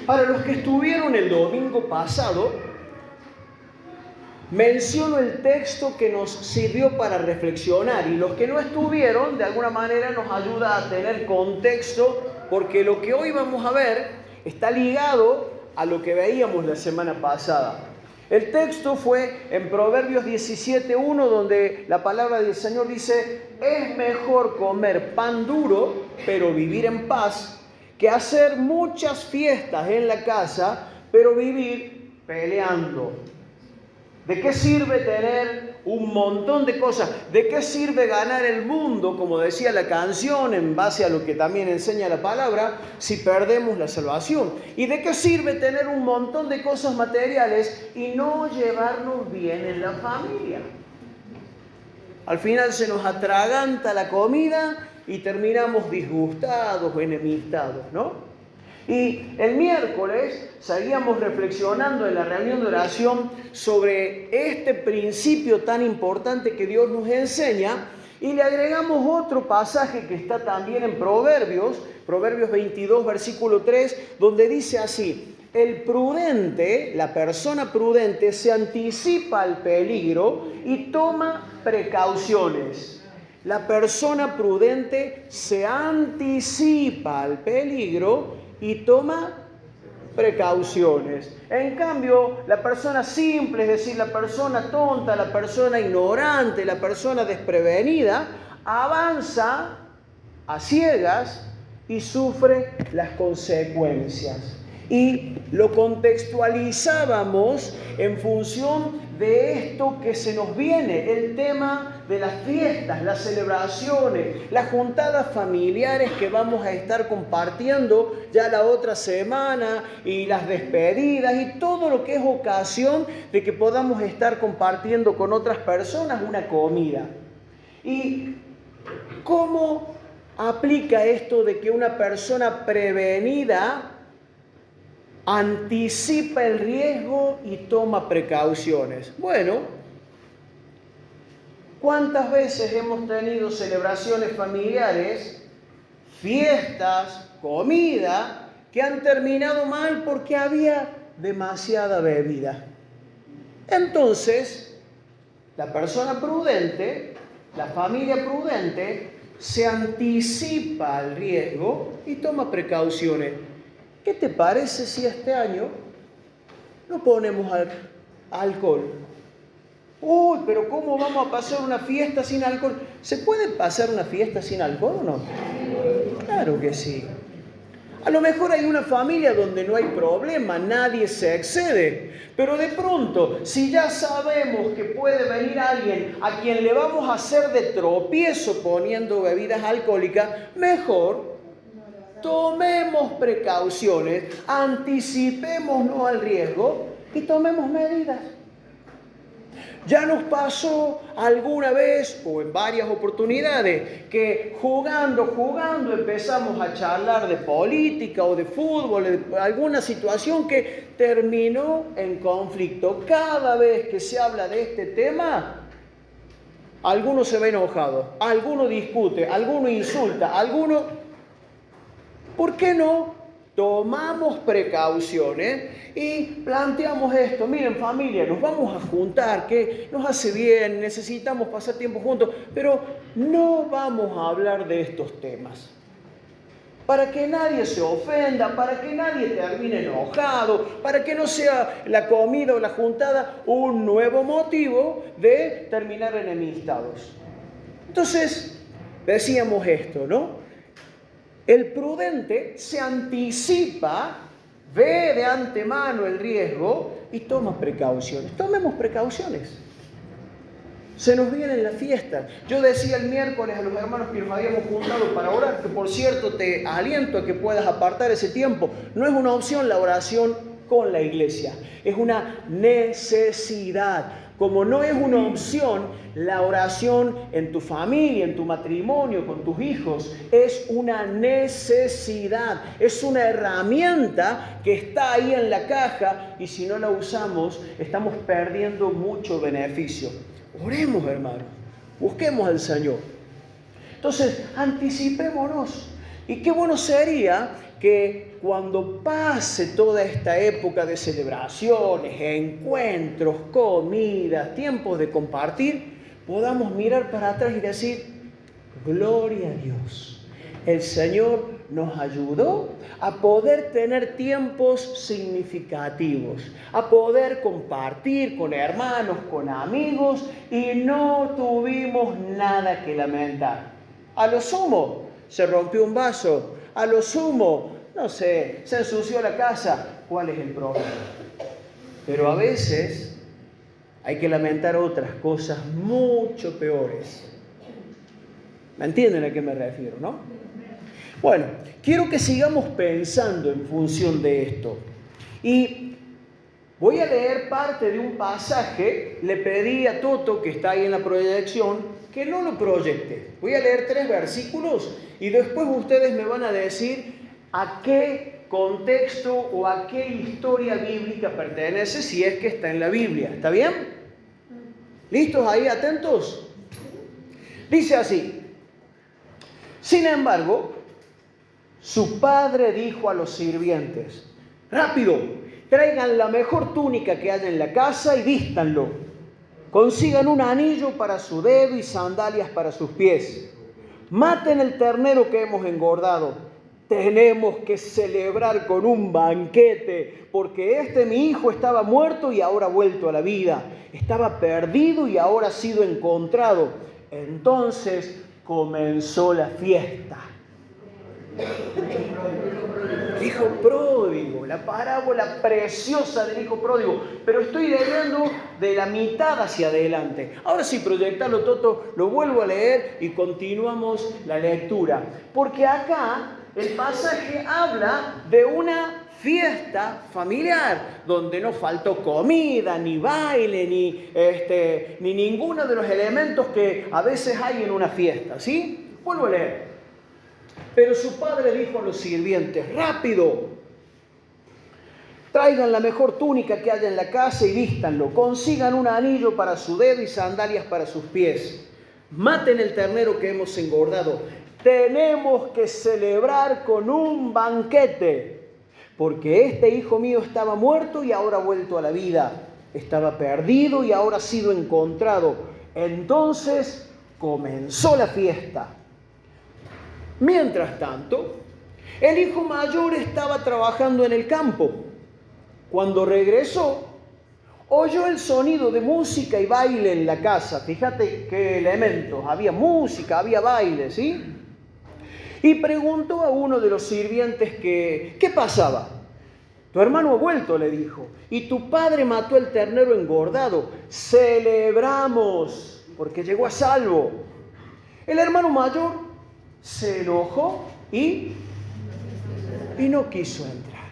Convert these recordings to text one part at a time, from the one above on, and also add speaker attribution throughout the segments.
Speaker 1: Para los que estuvieron el domingo pasado, menciono el texto que nos sirvió para reflexionar, y los que no estuvieron, de alguna manera nos ayuda a tener contexto, porque lo que hoy vamos a ver está ligado a lo que veíamos la semana pasada. El texto fue en Proverbios 17:1, donde la palabra del Señor dice: es mejor comer pan duro, pero vivir en paz, que hacer muchas fiestas en la casa, pero vivir peleando. ¿De qué sirve tener un montón de cosas? ¿De qué sirve ganar el mundo, como decía la canción, en base a lo que también enseña la palabra, si perdemos la salvación? ¿Y de qué sirve tener un montón de cosas materiales y no llevarnos bien en la familia? Al final se nos atraganta la comida y terminamos disgustados o enemistados, ¿no? Y el miércoles seguíamos reflexionando en la reunión de oración sobre este principio tan importante que Dios nos enseña, y le agregamos otro pasaje que está también en Proverbios 22, versículo 3, donde dice así: el prudente, la persona prudente, se anticipa al peligro y toma precauciones. La persona prudente se anticipa al peligro y toma precauciones. En cambio, la persona simple, es decir, la persona tonta, la persona ignorante, la persona desprevenida, avanza a ciegas y sufre las consecuencias. Y lo contextualizábamos en función de esto que se nos viene, el tema de las fiestas, las celebraciones, las juntadas familiares que vamos a estar compartiendo ya la otra semana, y las despedidas y todo lo que es ocasión de que podamos estar compartiendo con otras personas una comida. ¿Y cómo aplica esto de que una persona prevenida anticipa el riesgo y toma precauciones? Bueno, ¿cuántas veces hemos tenido celebraciones familiares, fiestas, comida, que han terminado mal porque había demasiada bebida? Entonces, la persona prudente, la familia prudente, se anticipa al riesgo y toma precauciones. ¿Qué te parece si este año no ponemos alcohol? Uy, pero ¿cómo vamos a pasar una fiesta sin alcohol? ¿Se puede pasar una fiesta sin alcohol o no? Claro que sí. A lo mejor hay una familia donde no hay problema, nadie se excede. Pero de pronto, si ya sabemos que puede venir alguien a quien le vamos a hacer de tropiezo poniendo bebidas alcohólicas, mejor tomemos precauciones, anticipémonos al riesgo y tomemos medidas. Ya nos pasó alguna vez o en varias oportunidades que jugando empezamos a charlar de política o de fútbol, de alguna situación que terminó en conflicto. Cada vez que se habla de este tema, alguno se ve enojado, alguno discute, alguno insulta, alguno... ¿Por qué no tomamos precauciones y planteamos esto? Miren, familia, nos vamos a juntar, que nos hace bien, necesitamos pasar tiempo juntos, pero no vamos a hablar de estos temas. Para que nadie se ofenda, para que nadie termine enojado, para que no sea la comida o la juntada un nuevo motivo de terminar enemistados. Entonces, decíamos esto, ¿no? El prudente se anticipa, ve de antemano el riesgo y toma precauciones. Tomemos precauciones. Se nos vienen las fiestas. Yo decía el miércoles a los hermanos que nos habíamos juntado para orar, que por cierto te aliento a que puedas apartar ese tiempo. No es una opción la oración con la iglesia, es una necesidad. Como no es una opción la oración en tu familia, en tu matrimonio, con tus hijos, es una necesidad, es una herramienta que está ahí en la caja, y si no la usamos estamos perdiendo mucho beneficio. Oremos, hermanos, busquemos al Señor. Entonces, anticipémonos. Y qué bueno sería que cuando pase toda esta época de celebraciones, encuentros, comidas, tiempos de compartir, podamos mirar para atrás y decir, gloria a Dios. El Señor nos ayudó a poder tener tiempos significativos, a poder compartir con hermanos, con amigos, y no tuvimos nada que lamentar. A lo sumo, se rompió un vaso, a lo sumo, no sé, se ensució la casa. ¿Cuál es el problema? Pero a veces hay que lamentar otras cosas mucho peores. ¿Me entienden a qué me refiero, no? Bueno, quiero que sigamos pensando en función de esto. Y voy a leer parte de un pasaje. Le pedí a Toto, que está ahí en la proyección, que no lo proyecte. Voy a leer 3 versículos y después ustedes me van a decir a qué contexto o a qué historia bíblica pertenece, si es que está en la Biblia. ¿Está bien? ¿Listos ahí? ¿Atentos? Dice así: sin embargo, su padre dijo a los sirvientes, rápido, traigan la mejor túnica que haya en la casa y vístanlo. Consigan un anillo para su dedo y sandalias para sus pies. Maten el ternero que hemos engordado. Tenemos que celebrar con un banquete, porque mi hijo estaba muerto y ahora ha vuelto a la vida. Estaba perdido y ahora ha sido encontrado. Entonces comenzó la fiesta. Hijo pródigo, la parábola preciosa del hijo pródigo, pero estoy leyendo de la mitad hacia adelante. Ahora sí, proyectalo, Toto, lo vuelvo a leer y continuamos la lectura. Porque acá el pasaje habla de una fiesta familiar, donde no faltó comida, ni baile, ni ninguno de los elementos que a veces hay en una fiesta, ¿sí? Vuelvo a leer. Pero su padre dijo a los sirvientes, rápido, traigan la mejor túnica que haya en la casa y vístanlo. Consigan un anillo para su dedo y sandalias para sus pies. Maten el ternero que hemos engordado. Tenemos que celebrar con un banquete, porque este hijo mío estaba muerto y ahora ha vuelto a la vida. Estaba perdido y ahora ha sido encontrado. Entonces comenzó la fiesta. Mientras tanto, el hijo mayor estaba trabajando en el campo. Cuando regresó, oyó el sonido de música y baile en la casa. Fíjate qué elementos. Había música, había baile, ¿sí? Y preguntó a uno de los sirvientes qué pasaba. Tu hermano ha vuelto, le dijo, y tu padre mató el ternero engordado. Celebramos, porque llegó a salvo. El hermano mayor se enojó y no quiso entrar.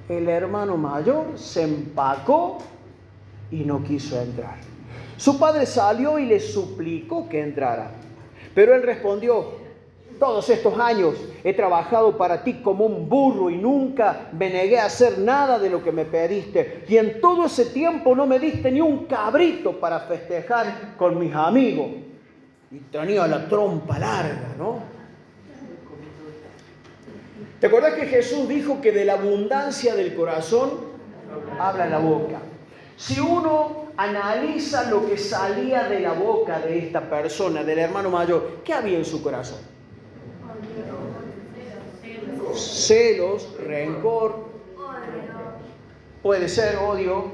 Speaker 1: El hermano mayor se empacó y no quiso entrar. Su padre salió y le suplicó que entrara. Pero él respondió, todos estos años he trabajado para ti como un burro y nunca me negué a hacer nada de lo que me pediste. Y en todo ese tiempo no me diste ni un cabrito para festejar con mis amigos. Y tenía la trompa larga, ¿no? ¿Te acordás que Jesús dijo que de la abundancia del corazón habla la boca? Si uno analiza lo que salía de la boca de esta persona, del hermano mayor, ¿qué había en su corazón? Celos, rencor, puede ser odio,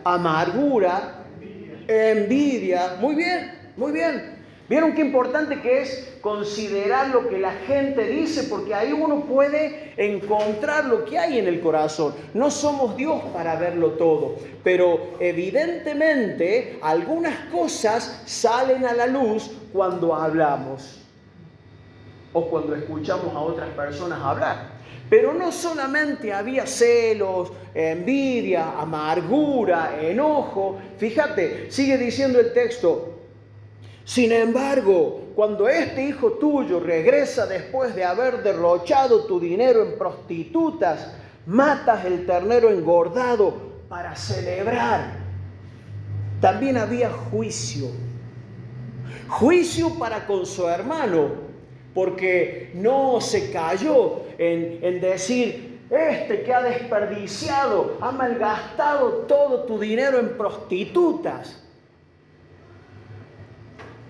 Speaker 1: amargura, envidia. Muy bien, muy bien. ¿Vieron qué importante que es considerar lo que la gente dice? Porque ahí uno puede encontrar lo que hay en el corazón. No somos Dios para verlo todo, pero evidentemente algunas cosas salen a la luz cuando hablamos o cuando escuchamos a otras personas hablar. Pero no solamente había celos, envidia, amargura, enojo. Fíjate, sigue diciendo el texto. Sin embargo, cuando este hijo tuyo regresa después de haber derrochado tu dinero en prostitutas, matas el ternero engordado para celebrar. También había juicio. Juicio para con su hermano, porque no se cayó en decir, este que ha desperdiciado, ha malgastado todo tu dinero en prostitutas.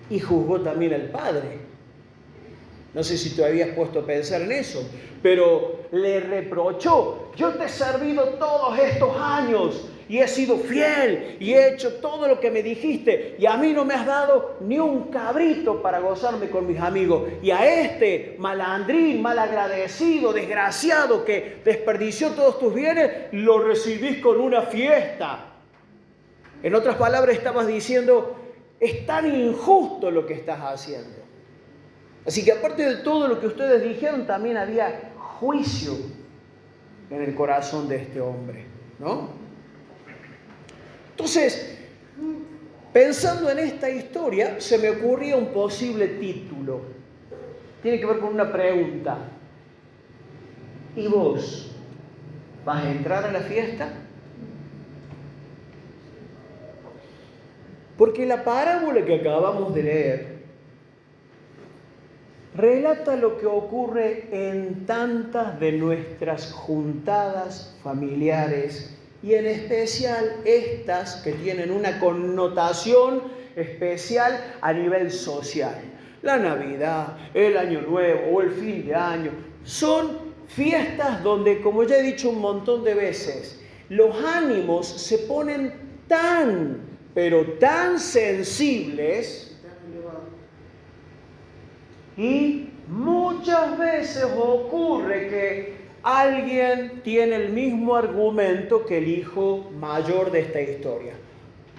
Speaker 1: Y juzgó también al padre. No sé si te habías puesto a pensar en eso, pero le reprochó, yo te he servido todos estos años y he sido fiel y he hecho todo lo que me dijiste y a mí no me has dado ni un cabrito para gozarme con mis amigos. Y a este malandrín, malagradecido, desgraciado que desperdició todos tus bienes, lo recibís con una fiesta. En otras palabras, estabas diciendo, es tan injusto lo que estás haciendo. Así que aparte de todo lo que ustedes dijeron, también había juicio en el corazón de este hombre, ¿no? Entonces, pensando en esta historia, se me ocurría un posible título. Tiene que ver con una pregunta. ¿Y vos? ¿Vas a entrar a la fiesta? Porque la parábola que acabamos de leer relata lo que ocurre en tantas de nuestras juntadas familiares y en especial estas que tienen una connotación especial a nivel social. La Navidad, el Año Nuevo o el fin de año son fiestas donde, como ya he dicho un montón de veces, los ánimos se ponen pero tan sensibles. Y muchas veces ocurre que alguien tiene el mismo argumento que el hijo mayor de esta historia.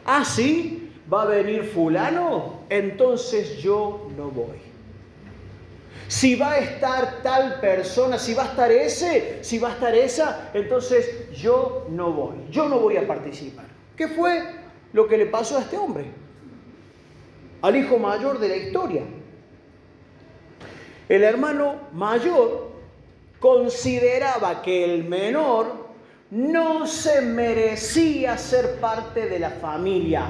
Speaker 1: ¿Ah, sí? ¿Va a venir fulano? Entonces yo no voy. Si va a estar tal persona, si va a estar ese, si va a estar esa, entonces yo no voy. Yo no voy a participar. ¿Qué fue lo que le pasó a este hombre? Al hijo mayor de la historia. El hermano mayor consideraba que el menor no se merecía ser parte de la familia.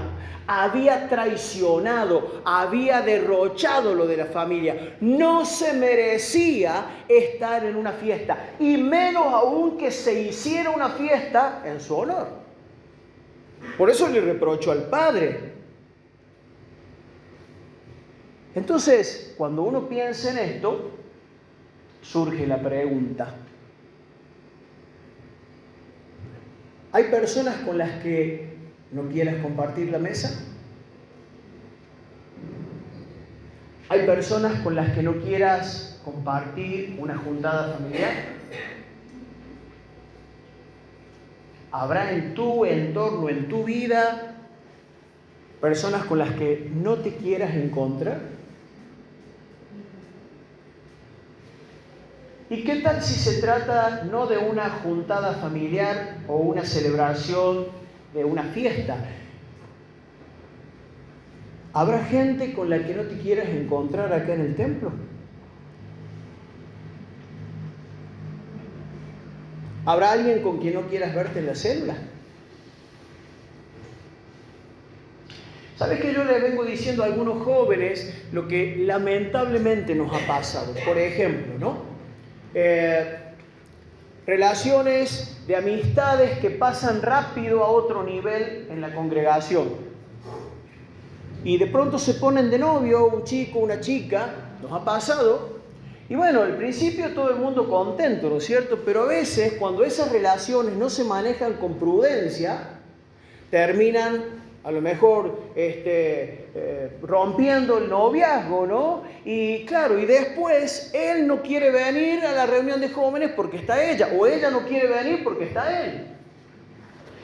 Speaker 1: Había traicionado, había derrochado lo de la familia. No se merecía estar en una fiesta. Y menos aún que se hiciera una fiesta en su honor. Por eso le reprochó al padre. Entonces, cuando uno piensa en esto, surge la pregunta. ¿Hay personas con las que no quieras compartir la mesa? ¿Hay personas con las que no quieras compartir una juntada familiar? ¿Habrá en tu entorno, en tu vida, personas con las que no te quieras encontrar? ¿Y qué tal si se trata no de una juntada familiar o una celebración de una fiesta? ¿Habrá gente con la que no te quieras encontrar acá en el templo? ¿Habrá alguien con quien no quieras verte en la célula? ¿Sabes que yo les vengo diciendo a algunos jóvenes lo que lamentablemente nos ha pasado? Por ejemplo, ¿no? Relaciones de amistades que pasan rápido a otro nivel en la congregación. Y de pronto se ponen de novio, un chico, una chica, nos ha pasado. Y bueno, al principio todo el mundo contento, ¿no es cierto? Pero a veces cuando esas relaciones no se manejan con prudencia, terminan a lo mejor rompiendo el noviazgo, ¿no? Y claro, y después él no quiere venir a la reunión de jóvenes porque está ella, o ella no quiere venir porque está él.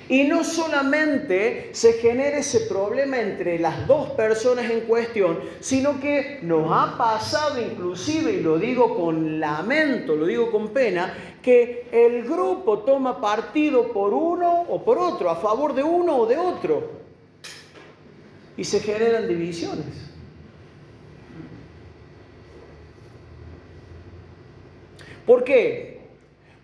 Speaker 1: Y no solamente se genera ese problema entre las dos personas en cuestión, sino que nos ha pasado inclusive, y lo digo con lamento, lo digo con pena, que el grupo toma partido por uno o por otro, a favor de uno o de otro. Y se generan divisiones. ¿Por qué?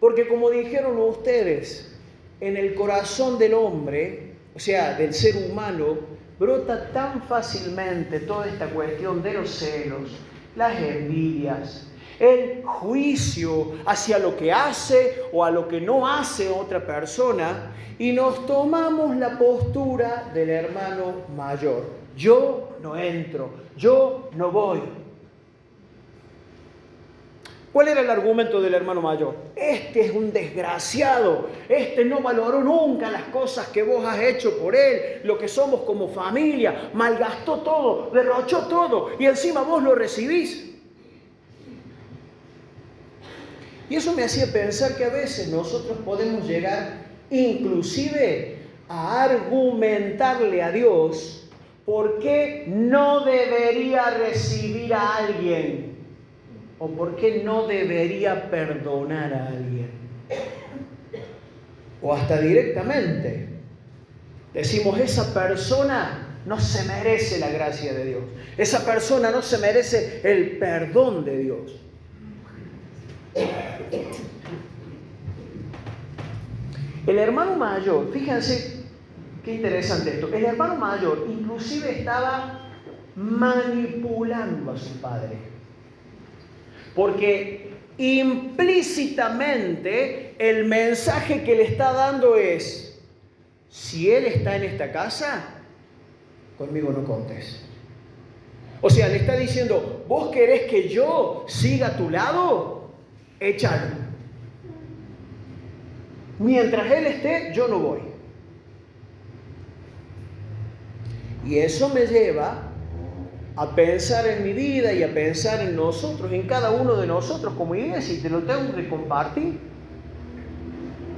Speaker 1: Porque como dijeron ustedes, en el corazón del hombre, o sea, del ser humano, brota tan fácilmente toda esta cuestión de los celos, las envidias, el juicio hacia lo que hace o a lo que no hace otra persona, y nos tomamos la postura del hermano mayor. Yo no entro, yo no voy. ¿Cuál era el argumento del hermano mayor? Este es un desgraciado, este no valoró nunca las cosas que vos has hecho por él, lo que somos como familia, malgastó todo, derrochó todo y encima vos lo recibís. Y eso me hacía pensar que a veces nosotros podemos llegar inclusive a argumentarle a Dios por qué no debería recibir a alguien. ¿O por qué no debería perdonar a alguien? O hasta directamente decimos, esa persona no se merece la gracia de Dios. Esa persona no se merece el perdón de Dios. El hermano mayor, fíjense qué interesante esto. El hermano mayor inclusive estaba manipulando a su padre. Porque implícitamente el mensaje que le está dando es, si él está en esta casa, conmigo no contes. O sea, le está diciendo, ¿vos querés que yo siga a tu lado? Échalo. Mientras él esté, yo no voy. Y eso me lleva a pensar en mi vida y a pensar en nosotros, en cada uno de nosotros como iglesia, y te lo tengo que compartir.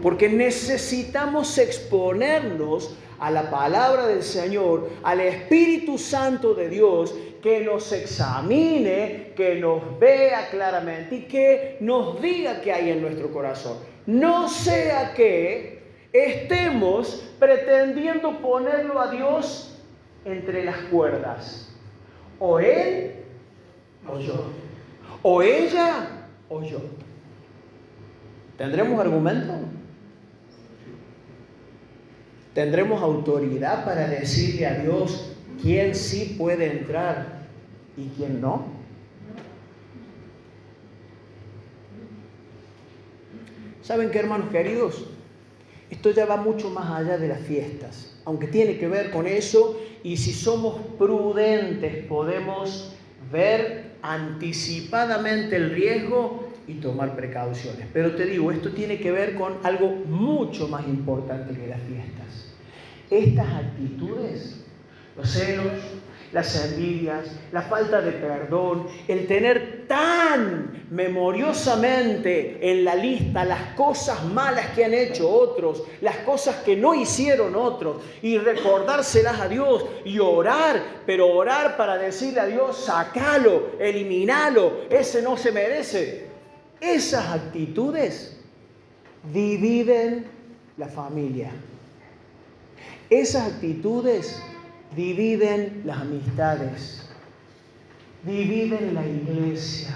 Speaker 1: Porque necesitamos exponernos a la palabra del Señor, al Espíritu Santo de Dios, que nos examine, que nos vea claramente y que nos diga qué hay en nuestro corazón. No sea que estemos pretendiendo ponerlo a Dios entre las cuerdas. O él o yo. O ella o yo. ¿Tendremos argumento? ¿Tendremos autoridad para decirle a Dios quién sí puede entrar y quién no? ¿Saben qué, hermanos queridos? Esto ya va mucho más allá de las fiestas, aunque tiene que ver con eso, y si somos prudentes podemos ver anticipadamente el riesgo y tomar precauciones. Pero te digo, esto tiene que ver con algo mucho más importante que las fiestas. Estas actitudes, los celos, las envidias, la falta de perdón, el tener tan memoriosamente en la lista las cosas malas que han hecho otros, las cosas que no hicieron otros, y recordárselas a Dios y orar, pero orar para decirle a Dios, sacalo, eliminalo, ese no se merece. Esas actitudes dividen la familia. Esas actitudes dividen las amistades, dividen la iglesia,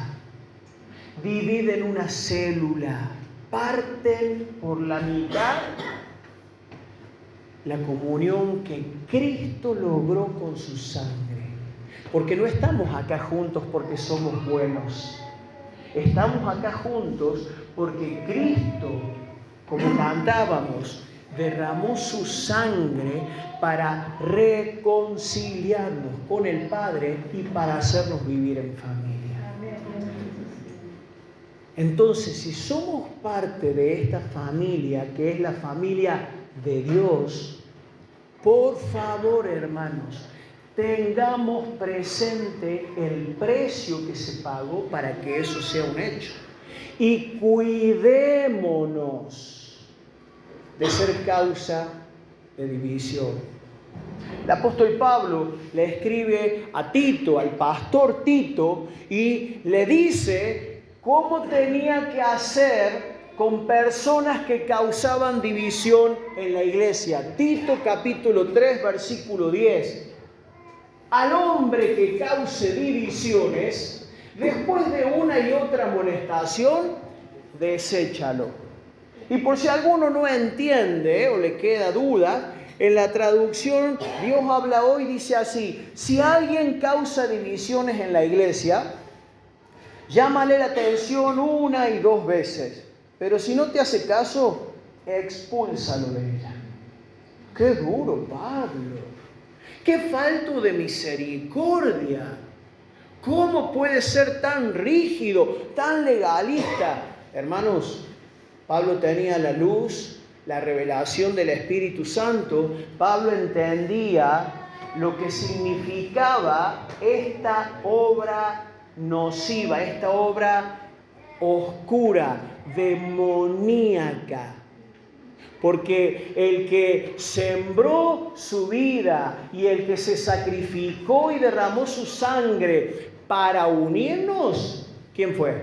Speaker 1: dividen una célula, parten por la mitad la comunión que Cristo logró con su sangre. Porque no estamos acá juntos porque somos buenos, estamos acá juntos porque Cristo, como cantábamos, derramó su sangre para reconciliarnos con el Padre y para hacernos vivir en familia. Entonces, si somos parte de esta familia, que es la familia de Dios, por favor, hermanos, tengamos presente el precio que se pagó para que eso sea un hecho. Y cuidémonos de ser causa de división. El apóstol Pablo le escribe a Tito, al pastor Tito, y le dice cómo tenía que hacer con personas que causaban división en la iglesia. Tito capítulo 3, versículo 10. Al hombre que cause divisiones, después de una y otra amonestación, deséchalo. Y por si alguno no entiende o le queda duda, en la traducción Dios habla hoy, dice así: si alguien causa divisiones en la iglesia, Llámale la atención 1 y 2 veces. Pero si no te hace caso, expúlsalo de ella. ¡Qué duro, Pablo! ¡Qué falto de misericordia! ¿Cómo puede ser tan rígido, tan legalista? Hermanos, Pablo tenía la luz, la revelación del Espíritu Santo. Pablo entendía lo que significaba esta obra nociva, esta obra oscura, demoníaca. Porque el que sembró su vida y el que se sacrificó y derramó su sangre para unirnos, ¿quién fue?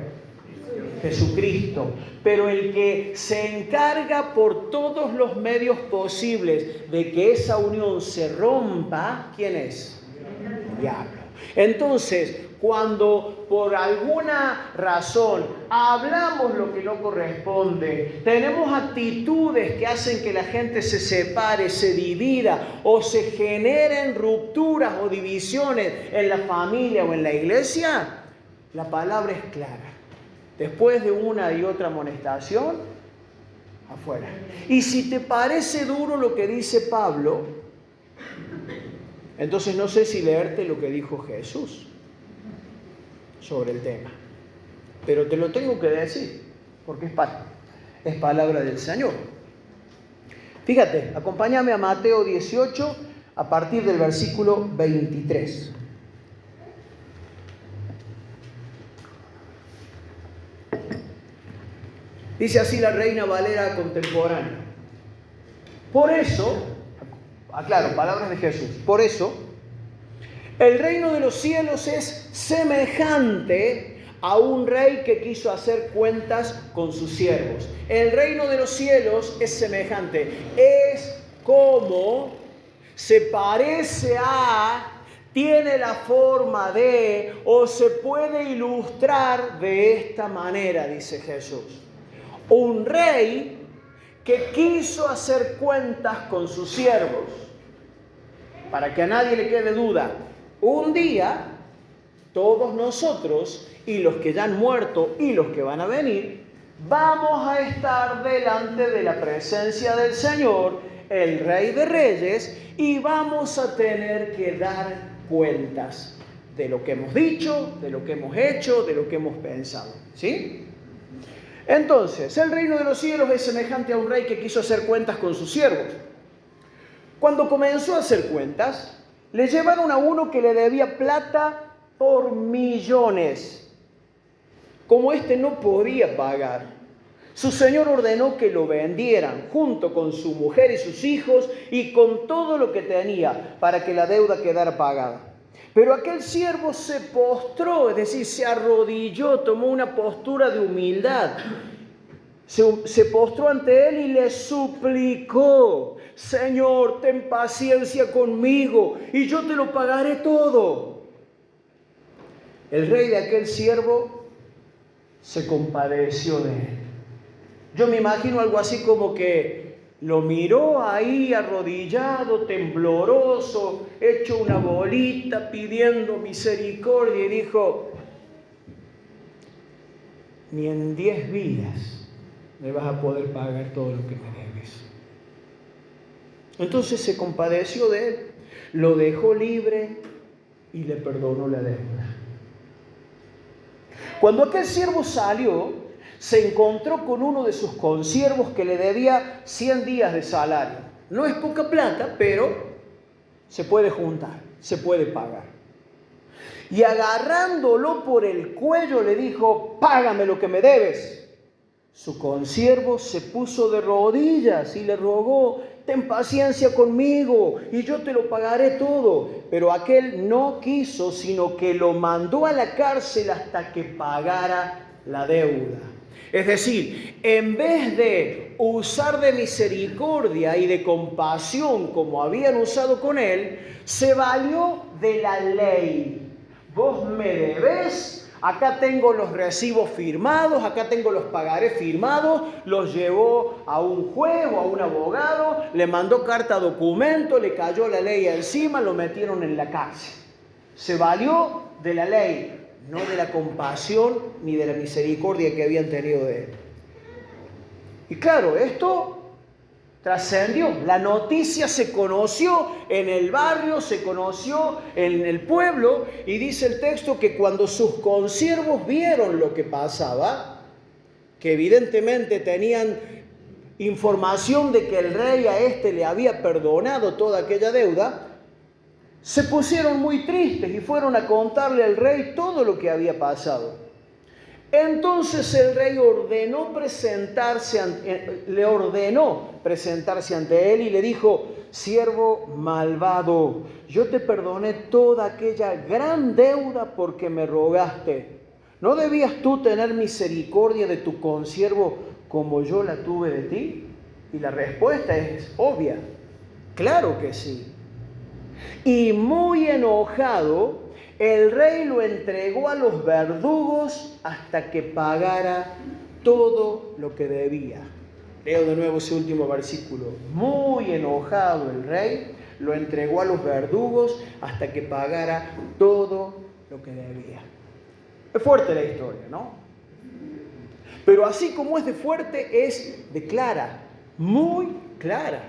Speaker 1: Jesucristo. Pero el que se encarga por todos los medios posibles de que esa unión se rompa, ¿quién es? El diablo. Entonces, cuando por alguna razón hablamos lo que no corresponde, tenemos actitudes que hacen que la gente se separe, se divida o se generen rupturas o divisiones en la familia o en la iglesia, la palabra es clara. Después de una y otra amonestación, afuera. Y si te parece duro lo que dice Pablo, entonces no sé si leerte lo que dijo Jesús sobre el tema. Pero te lo tengo que decir, porque es palabra del Señor. Fíjate, acompáñame a Mateo 18, a partir del versículo 23. Dice así la Reina Valera contemporánea. Por eso, aclaro, palabras de Jesús. Por eso, el reino de los cielos es semejante a un rey que quiso hacer cuentas con sus siervos. El reino de los cielos es semejante. Es como, se parece a, tiene la forma de, o se puede ilustrar de esta manera, dice Jesús. Un rey que quiso hacer cuentas con sus siervos. Para que a nadie le quede duda, un día todos nosotros y los que ya han muerto y los que van a venir, vamos a estar delante de la presencia del Señor, el Rey de Reyes, y vamos a tener que dar cuentas de lo que hemos dicho, de lo que hemos hecho, de lo que hemos pensado. ¿Sí? Entonces, el reino de los cielos es semejante a un rey que quiso hacer cuentas con sus siervos. Cuando comenzó a hacer cuentas, le llevaron a uno que le debía plata por millones. Como éste no podía pagar, su señor ordenó que lo vendieran junto con su mujer y sus hijos y con todo lo que tenía para que la deuda quedara pagada. Pero aquel siervo se postró, es decir, se arrodilló, tomó una postura de humildad. Se postró ante él y le suplicó: Señor, ten paciencia conmigo y yo te lo pagaré todo. El rey de aquel siervo se compadeció de él. Yo me imagino algo así como que lo miró ahí arrodillado, tembloroso, hecho una bolita, pidiendo misericordia, y dijo: ni en 10 vidas me vas a poder pagar todo lo que me debes. Entonces se compadeció de él, lo dejó libre y le perdonó la deuda. Cuando aquel siervo salió, se encontró con uno de sus consiervos que le debía 100 días de salario. No es poca plata, pero se puede juntar, se puede pagar. Y agarrándolo por el cuello le dijo: págame lo que me debes. Su consiervo se puso de rodillas y le rogó: ten paciencia conmigo y yo te lo pagaré todo. Pero aquel no quiso, sino que lo mandó a la cárcel hasta que pagara la deuda. Es decir, en vez de usar de misericordia y de compasión como habían usado con él, se valió de la ley. Vos me debés, acá tengo los recibos firmados, acá tengo los pagarés firmados, los llevó a un juez o a un abogado, le mandó carta documento, le cayó la ley encima, lo metieron en la cárcel. Se valió de la ley. no de la compasión ni de la misericordia que habían tenido de él. Y claro, esto trascendió, la noticia se conoció en el barrio, se conoció en el pueblo, y dice el texto que cuando sus consiervos vieron lo que pasaba, que evidentemente tenían información de que el rey a este le había perdonado toda aquella deuda, se pusieron muy tristes y fueron a contarle al rey todo lo que había pasado. Entonces el rey le ordenó presentarse ante él y le dijo: siervo malvado, yo te perdoné toda aquella gran deuda porque me rogaste. ¿No debías tú tener misericordia de tu consiervo como yo la tuve de ti? Y la respuesta es obvia: claro que sí. Y muy enojado, el rey lo entregó a los verdugos hasta que pagara todo lo que debía. Leo de nuevo ese último versículo. Muy enojado el rey lo entregó a los verdugos hasta que pagara todo lo que debía. Es fuerte la historia, ¿no? Pero así como es de fuerte, es de clara, muy clara.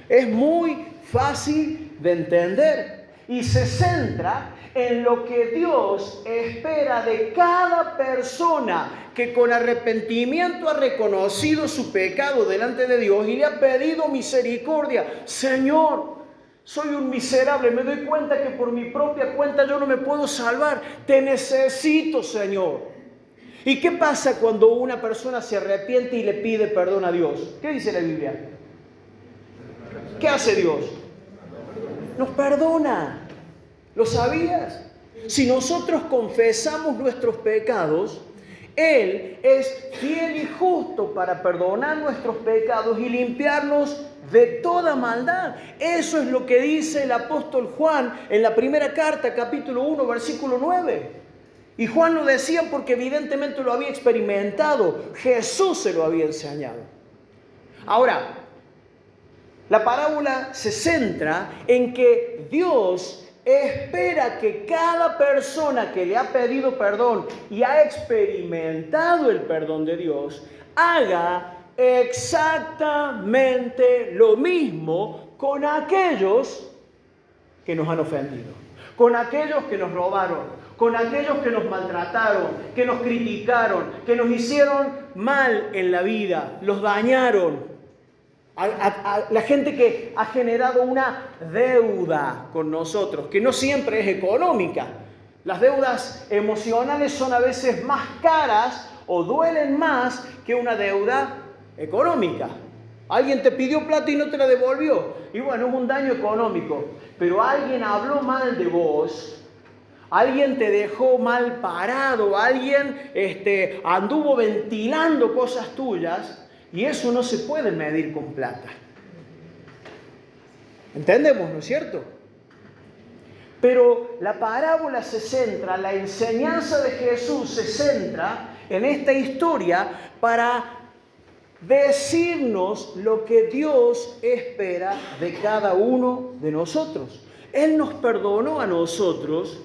Speaker 1: Es muy fácil de entender y se centra en lo que Dios espera de cada persona que con arrepentimiento ha reconocido su pecado delante de Dios y le ha pedido misericordia. Señor, soy un miserable, me doy cuenta que por mi propia cuenta yo no me puedo salvar. Te necesito, Señor. ¿Y qué pasa cuando una persona se arrepiente y le pide perdón a Dios? ¿Qué dice la Biblia? ¿Qué hace Dios? Nos perdona. ¿Lo sabías? Si nosotros confesamos nuestros pecados, Él es fiel y justo para perdonar nuestros pecados y limpiarnos de toda maldad. Eso es lo que dice el apóstol Juan en la primera carta, capítulo 1, versículo 9. Y Juan lo decía porque evidentemente lo había experimentado. Jesús se lo había enseñado. Ahora, la parábola se centra en que Dios espera que cada persona que le ha pedido perdón y ha experimentado el perdón de Dios haga exactamente lo mismo con aquellos que nos han ofendido, con aquellos que nos robaron, con aquellos que nos maltrataron, que nos criticaron, que nos hicieron mal en la vida, los dañaron. A la gente que ha generado una deuda con nosotros, que no siempre es económica. Las deudas emocionales son a veces más caras o duelen más que una deuda económica. Alguien te pidió plata y no te la devolvió. Y bueno, es un daño económico. Pero alguien habló mal de vos, alguien te dejó mal parado, alguien anduvo ventilando cosas tuyas. Y eso no se puede medir con plata. ¿Entendemos, no es cierto? Pero la parábola se centra, la enseñanza de Jesús se centra en esta historia para decirnos lo que Dios espera de cada uno de nosotros. Él nos perdonó a nosotros,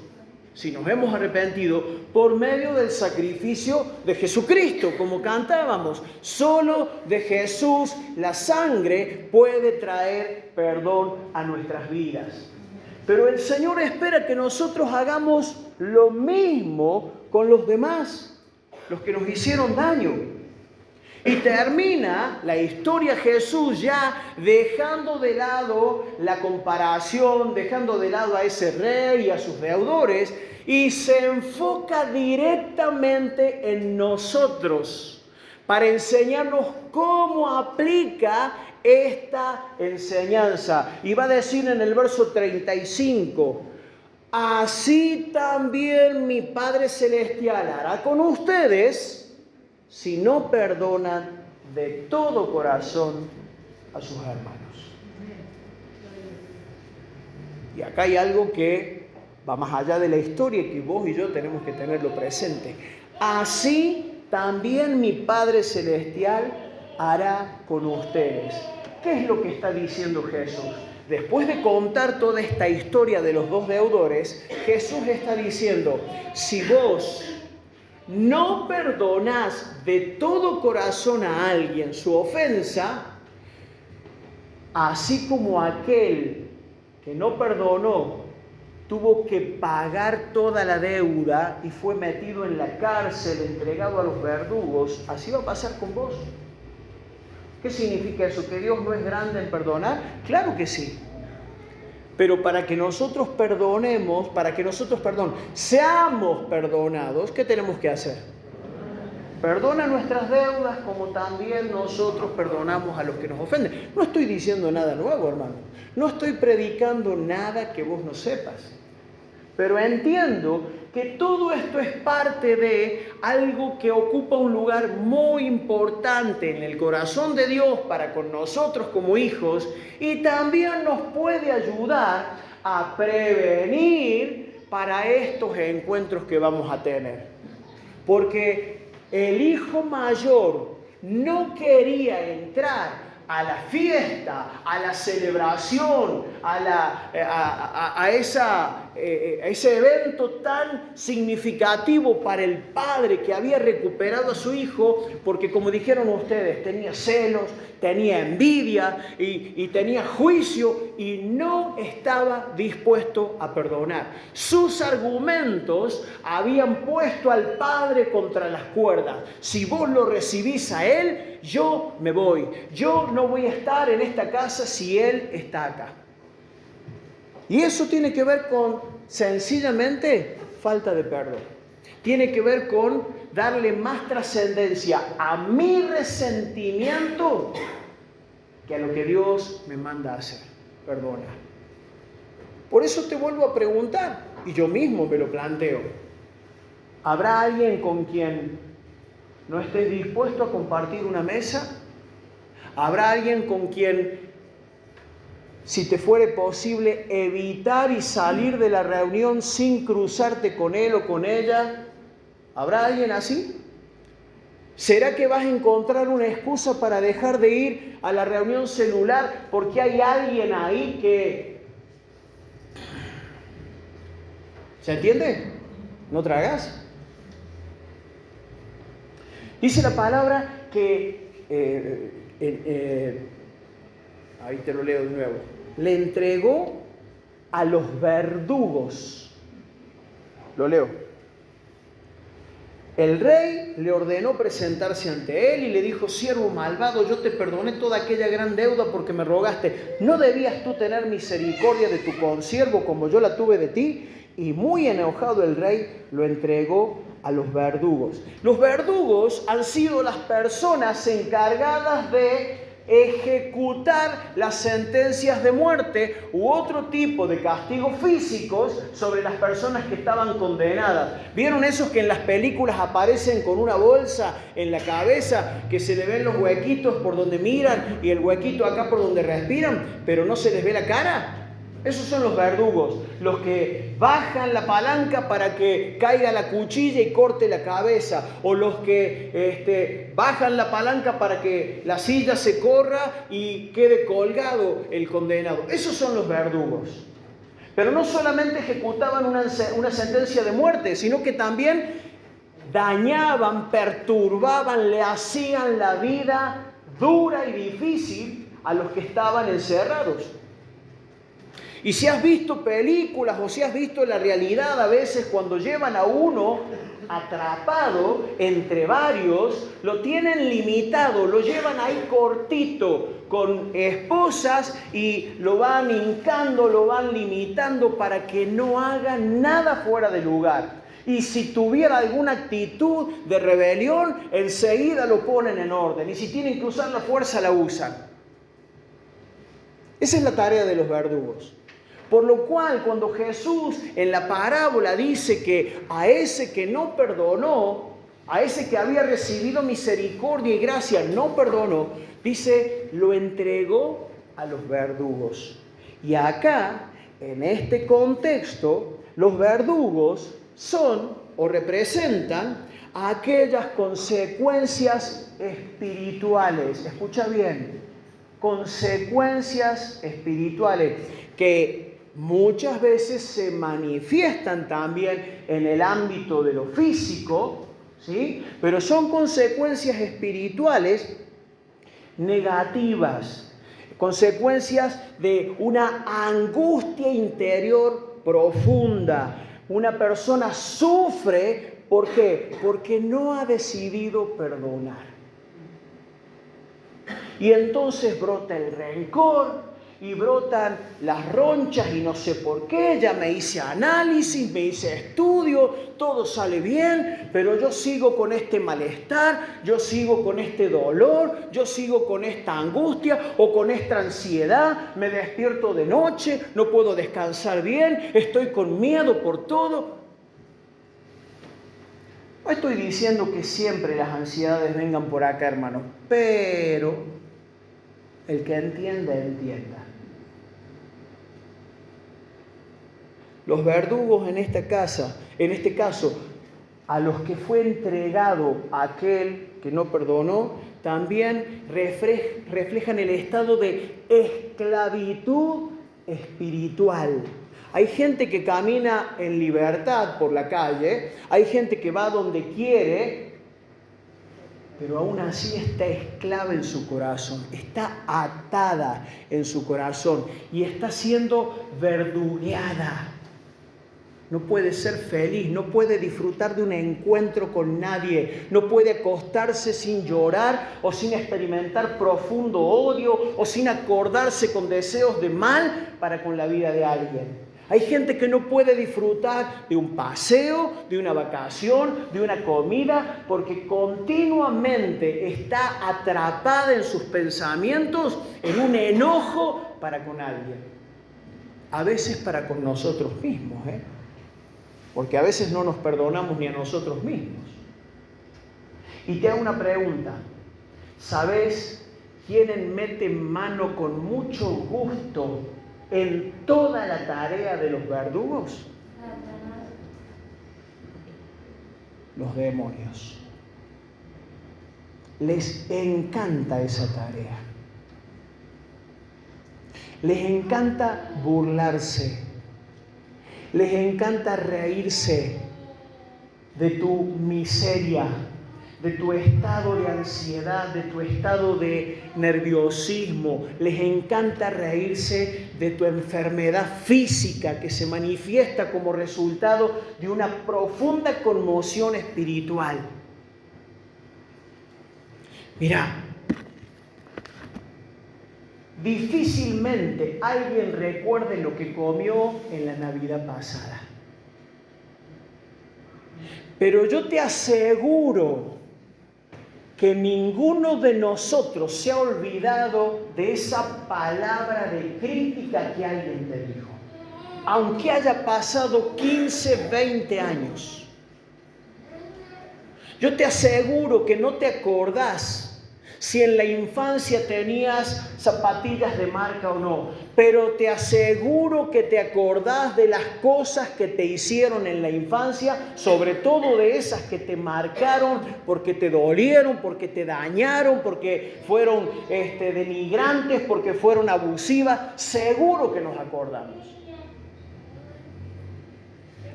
Speaker 1: si nos hemos arrepentido, por medio del sacrificio de Jesucristo, como cantábamos. Solo de Jesús la sangre puede traer perdón a nuestras vidas. Pero el Señor espera que nosotros hagamos lo mismo con los demás, los que nos hicieron daño. Y termina la historia Jesús ya dejando de lado la comparación, dejando de lado a ese rey y a sus deudores, y se enfoca directamente en nosotros para enseñarnos cómo aplica esta enseñanza. Y va a decir en el verso 35, así también mi Padre Celestial hará con ustedes si no perdonan de todo corazón a sus hermanos. Y acá hay algo que va más allá de la historia, que vos y yo tenemos que tenerlo presente. Así también mi Padre Celestial hará con ustedes. ¿Qué es lo que está diciendo Jesús? después de contar toda esta historia de los dos deudores, Jesús está diciendo, si vos no perdonás de todo corazón a alguien su ofensa, así como aquel que no perdonó tuvo que pagar toda la deuda y fue metido en la cárcel, entregado a los verdugos, así va a pasar con vos. ¿Qué significa eso? ¿Que Dios no es grande en perdonar? Claro que sí. Pero para que nosotros perdonemos, seamos perdonados, ¿qué tenemos que hacer? Perdona nuestras deudas como también nosotros perdonamos a los que nos ofenden. No estoy diciendo nada nuevo, hermano. No estoy predicando nada que vos no sepas. Pero entiendo que todo esto es parte de algo que ocupa un lugar muy importante en el corazón de Dios para con nosotros como hijos y también nos puede ayudar a prevenir para estos encuentros que vamos a tener. Porque el hijo mayor no quería entrar a la fiesta, a la celebración, a ese evento tan significativo para el padre que había recuperado a su hijo, porque como dijeron ustedes, tenía celos, tenía envidia y tenía juicio y no estaba dispuesto a perdonar. Sus argumentos habían puesto al padre contra las cuerdas. Si vos lo recibís a él, yo me voy. Yo no voy a estar en esta casa si él está acá. Y eso tiene que ver con, sencillamente, falta de perdón. Tiene que ver con darle más trascendencia a mi resentimiento que a lo que Dios me manda a hacer. Perdona. Por eso te vuelvo a preguntar, y yo mismo me lo planteo. ¿Habrá alguien con quien no estés dispuesto a compartir una mesa? ¿Habrá alguien con quien, si te fuere posible, evitar y salir de la reunión sin cruzarte con él o con ella? ¿Habrá alguien así? ¿Será que vas a encontrar una excusa para dejar de ir a la reunión celular porque hay alguien ahí que... ¿Se entiende? ¿No tragas? Dice la palabra que... ahí te lo leo de nuevo. Le entregó a los verdugos. Lo leo. El rey le ordenó presentarse ante él y le dijo: siervo malvado, yo te perdoné toda aquella gran deuda porque me rogaste. ¿No debías tú tener misericordia de tu consiervo como yo la tuve de ti? Y muy enojado el rey lo entregó a los verdugos. Los verdugos han sido las personas encargadas de ejecutar las sentencias de muerte u otro tipo de castigos físicos sobre las personas que estaban condenadas. ¿Vieron esos que en las películas aparecen con una bolsa en la cabeza, que se le ven los huequitos por donde miran y el huequito acá por donde respiran, pero no se les ve la cara? Esos son los verdugos, los que bajan la palanca para que caiga la cuchilla y corte la cabeza, o los que bajan la palanca para que la silla se corra y quede colgado el condenado. Esos son los verdugos. Pero no solamente ejecutaban una sentencia de muerte, sino que también dañaban, perturbaban, le hacían la vida dura y difícil a los que estaban encerrados. Y si has visto películas o si has visto la realidad a veces cuando llevan a uno atrapado entre varios, lo tienen limitado, lo llevan ahí cortito con esposas y lo van hincando, lo van limitando para que no haga nada fuera de lugar. Y si tuviera alguna actitud de rebelión, enseguida lo ponen en orden. Y si tienen que usar la fuerza, la usan. Esa es la tarea de los verdugos. Por lo cual, cuando Jesús en la parábola dice que a ese que no perdonó, a ese que había recibido misericordia y gracia, no perdonó, dice, lo entregó a los verdugos. Y acá, en este contexto, los verdugos son o representan aquellas consecuencias espirituales. Escucha bien. consecuencias espirituales que muchas veces se manifiestan también en el ámbito de lo físico, ¿sí? Pero son consecuencias espirituales negativas, consecuencias de una angustia interior profunda. Una persona sufre, ¿por qué? Porque no ha decidido perdonar. Y entonces brota el rencor y brotan las ronchas y no sé por qué. Ya me hice análisis, me hice estudio, todo sale bien, pero yo sigo con este malestar, yo sigo con este dolor, yo sigo con esta angustia o con esta ansiedad. Me despierto de noche, no puedo descansar bien, estoy con miedo por todo. No estoy diciendo que siempre las ansiedades vengan por acá, hermanos, pero el que entienda, entienda. Los verdugos en este caso, a los que fue entregado aquel que no perdonó, también reflejan el estado de esclavitud espiritual. Hay gente que camina en libertad por la calle, hay gente que va donde quiere, pero aún así está esclava en su corazón, está atada en su corazón y está siendo verdugueada. No puede ser feliz, no puede disfrutar de un encuentro con nadie, no puede acostarse sin llorar o sin experimentar profundo odio o sin acordarse con deseos de mal para con la vida de alguien. Hay gente que no puede disfrutar de un paseo, de una vacación, de una comida, porque continuamente está atrapada en sus pensamientos en un enojo para con alguien. A veces para con nosotros mismos, porque a veces no nos perdonamos ni a nosotros mismos. Y te hago una pregunta. ¿Sabes quién mete mano con mucho gusto en toda la tarea de los verdugos? Los demonios. Les encanta esa tarea. Les encanta burlarse. Les encanta reírse de tu miseria, de tu estado de ansiedad, de tu estado de nerviosismo. Les encanta reírse de tu enfermedad física que se manifiesta como resultado de una profunda conmoción espiritual. Mira, difícilmente alguien recuerde lo que comió en la Navidad pasada. Pero yo te aseguro que ninguno de nosotros se ha olvidado de esa palabra de crítica que alguien te dijo. Aunque haya pasado 15, 20 años. Yo te aseguro que no te acordás si en la infancia tenías zapatillas de marca o no, pero te aseguro que te acordás de las cosas que te hicieron en la infancia, sobre todo de esas que te marcaron porque te dolieron, porque te dañaron, porque fueron denigrantes, porque fueron abusivas. Seguro que nos acordamos.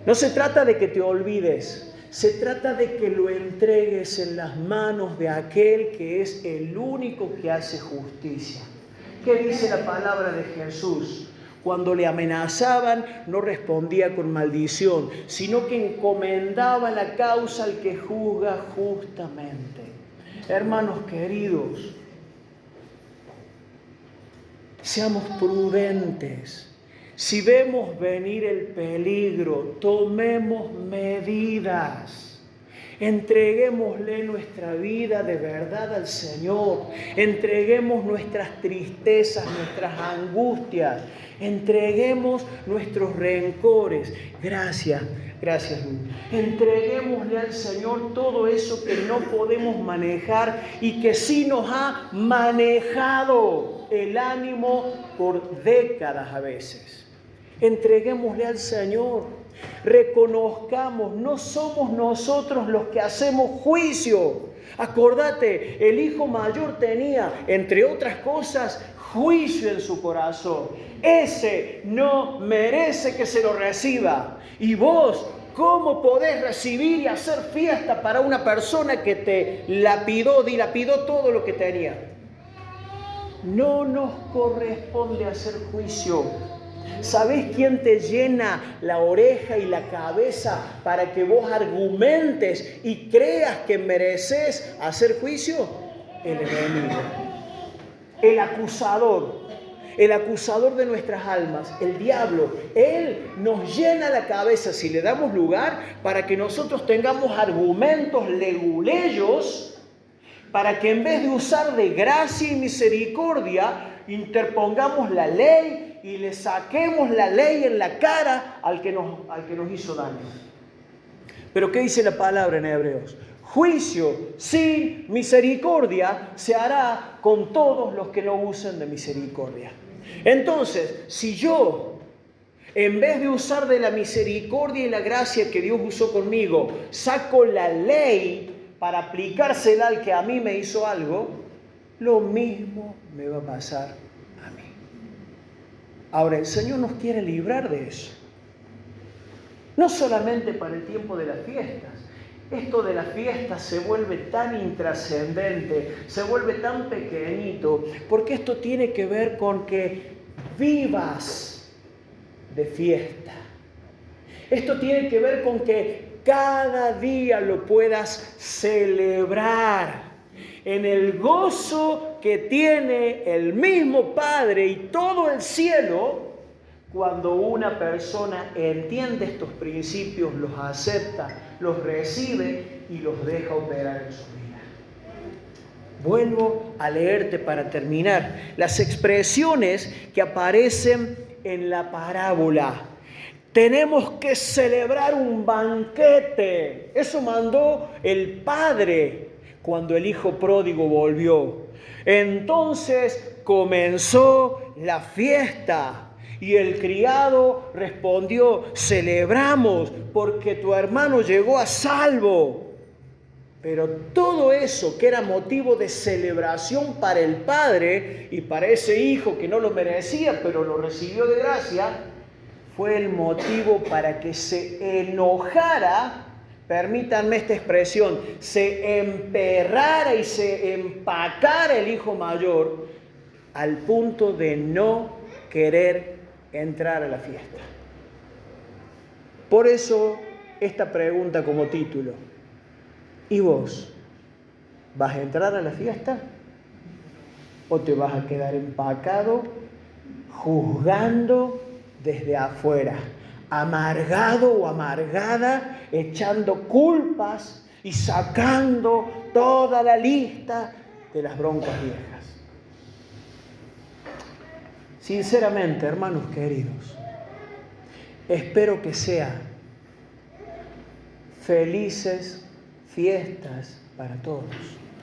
Speaker 1: No se trata de que te olvides. Se trata de que lo entregues en las manos de aquel que es el único que hace justicia. ¿Qué dice la palabra de Jesús? Cuando le amenazaban, no respondía con maldición, sino que encomendaba la causa al que juzga justamente. Hermanos queridos, seamos prudentes. Si vemos venir el peligro, tomemos medidas. Entreguémosle nuestra vida de verdad al Señor. Entreguemos nuestras tristezas, nuestras angustias. Entreguemos nuestros rencores. Gracias. Entreguémosle al Señor todo eso que no podemos manejar y que sí nos ha manejado el ánimo por décadas a veces. Entreguémosle al Señor. Reconozcamos, no somos nosotros los que hacemos juicio. Acordate, el hijo mayor tenía, entre otras cosas, juicio en su corazón. Ese no merece que se lo reciba. Y vos, ¿cómo podés recibir y hacer fiesta para una persona que te dilapidó todo lo que tenía? No nos corresponde hacer juicio. ¿Sabés quién te llena la oreja y la cabeza para que vos argumentes y creas que mereces hacer juicio? El enemigo, el acusador de nuestras almas, el diablo. Él nos llena la cabeza si le damos lugar para que nosotros tengamos argumentos leguleyos, para que en vez de usar de gracia y misericordia, interpongamos la ley y le saquemos la ley en la cara al que nos hizo daño. Pero ¿qué dice la palabra en Hebreos? Juicio sin misericordia se hará con todos los que no usen de misericordia. Entonces, si yo, en vez de usar de la misericordia y la gracia que Dios usó conmigo, saco la ley para aplicársela al que a mí me hizo algo, lo mismo me va a pasar a mí. Ahora, el Señor nos quiere librar de eso. No solamente para el tiempo de las fiestas. Esto de las fiestas se vuelve tan intrascendente, se vuelve tan pequeñito, porque esto tiene que ver con que vivas de fiesta. Esto tiene que ver con que cada día lo puedas celebrar en el gozo que tiene el mismo Padre y todo el cielo cuando una persona entiende estos principios, los acepta, los recibe y los deja operar en su vida. Vuelvo a leerte para terminar las expresiones que aparecen en la parábola. Tenemos que celebrar un banquete. Eso mandó el Padre cuando el hijo pródigo volvió. Entonces comenzó la fiesta. Y el criado respondió: celebramos porque tu hermano llegó a salvo. Pero todo eso que era motivo de celebración para el padre y para ese hijo que no lo merecía, pero lo recibió de gracia, fue el motivo para que se enojara, permítanme esta expresión, se emperrara y se empacara el hijo mayor al punto de no querer entrar a la fiesta. Por eso esta pregunta como título: ¿y vos? ¿Vas a entrar a la fiesta? ¿O te vas a quedar empacado, juzgando desde afuera, amargado o amargada, echando culpas y sacando toda la lista de las broncas viejas? Sinceramente, hermanos queridos, espero que sean felices fiestas para todos,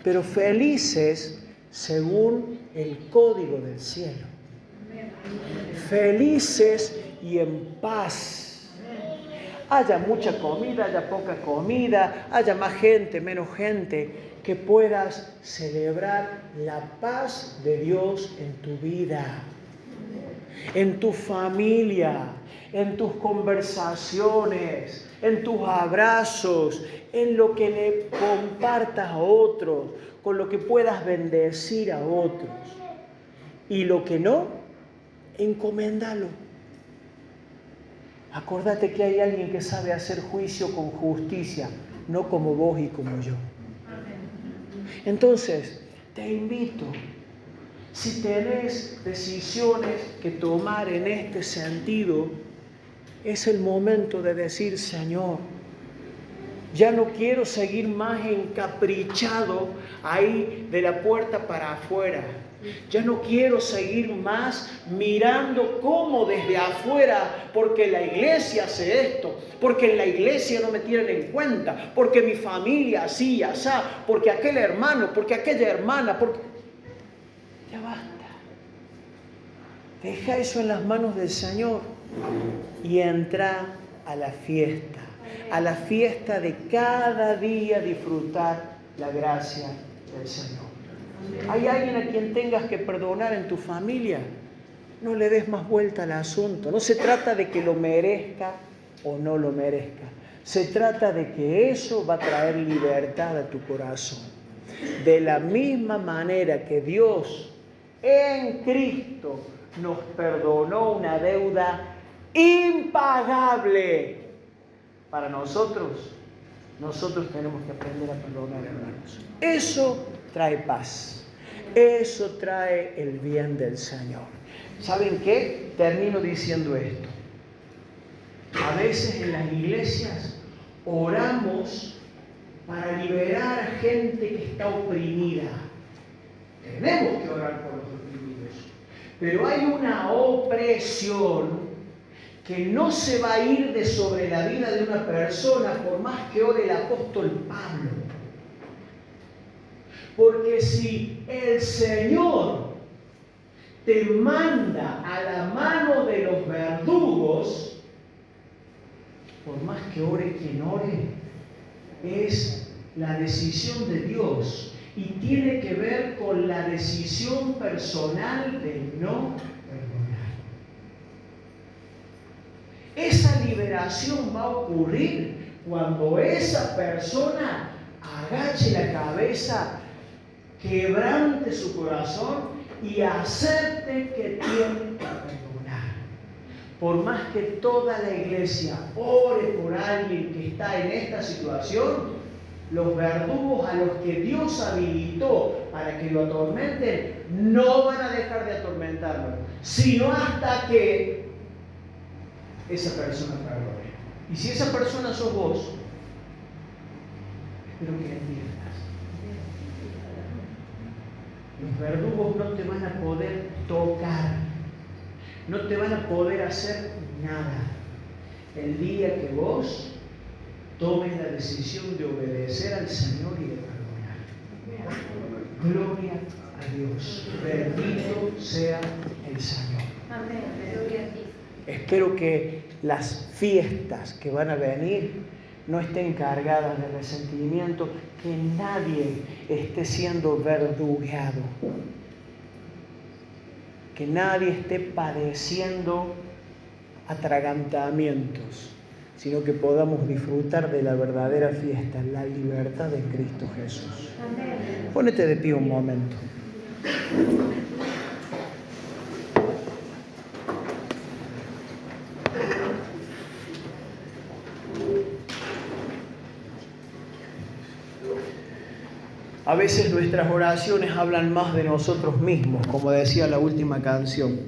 Speaker 1: pero felices según el código del cielo. Felices y en paz. Haya mucha comida, haya poca comida, haya más gente, menos gente, que puedas celebrar la paz de Dios en tu vida, en tu familia, en tus conversaciones, en tus abrazos, en lo que le compartas a otros, con lo que puedas bendecir a otros. Y lo que no, encoméndalo. Acordate que hay alguien que sabe hacer juicio con justicia, no como vos y como yo. Entonces, te invito, si tenés decisiones que tomar en este sentido, es el momento de decir: Señor, ya no quiero seguir más encaprichado ahí de la puerta para afuera. Ya no quiero seguir más mirando cómo desde afuera, porque la iglesia hace esto, porque en la iglesia no me tienen en cuenta, porque mi familia así y asá, porque aquel hermano, porque aquella hermana, porque... Ya basta. Deja eso en las manos del Señor y entra a la fiesta de cada día disfrutar la gracia del Señor. ¿Hay alguien a quien tengas que perdonar en tu familia? No le des más vuelta al asunto. No se trata de que lo merezca o no lo merezca. Se trata de que eso va a traer libertad a tu corazón. De la misma manera que Dios en Cristo nos perdonó una deuda impagable para nosotros tenemos que aprender a perdonar, hermanos. Eso trae paz. Eso trae el bien del Señor. ¿Saben qué? Termino diciendo esto. A veces en las iglesias oramos para liberar a gente que está oprimida. Tenemos que orar por los oprimidos. Pero hay una opresión que no se va a ir de sobre la vida de una persona por más que ore el apóstol Pablo. Porque si el Señor te manda a la mano de los verdugos, por más que ore quien ore, es la decisión de Dios y tiene que ver con la decisión personal de no perdonar. Esa liberación va a ocurrir cuando esa persona agache la cabeza, quebrante su corazón y acepte que tiene que perdonar. Por más que toda la iglesia ore por alguien que está en esta situación, los verdugos a los que Dios habilitó para que lo atormenten no van a dejar de atormentarlo, sino hasta que esa persona perdone. Y si esa persona sos vos, espero que entiendas. Los verdugos no te van a poder tocar, no te van a poder hacer nada el día que vos tomes la decisión de obedecer al Señor y de perdonar. Gloria a Dios. Bendito sea el Señor.
Speaker 2: Amén. Gloria a ti.
Speaker 1: Espero que las fiestas que van a venir no estén cargadas de resentimiento, que nadie esté siendo verdugueado, que nadie esté padeciendo atragantamientos, sino que podamos disfrutar de la verdadera fiesta, la libertad de Cristo Jesús.
Speaker 2: Amén.
Speaker 1: Pónete de pie un momento. A veces nuestras oraciones hablan más de nosotros mismos, como decía la última canción.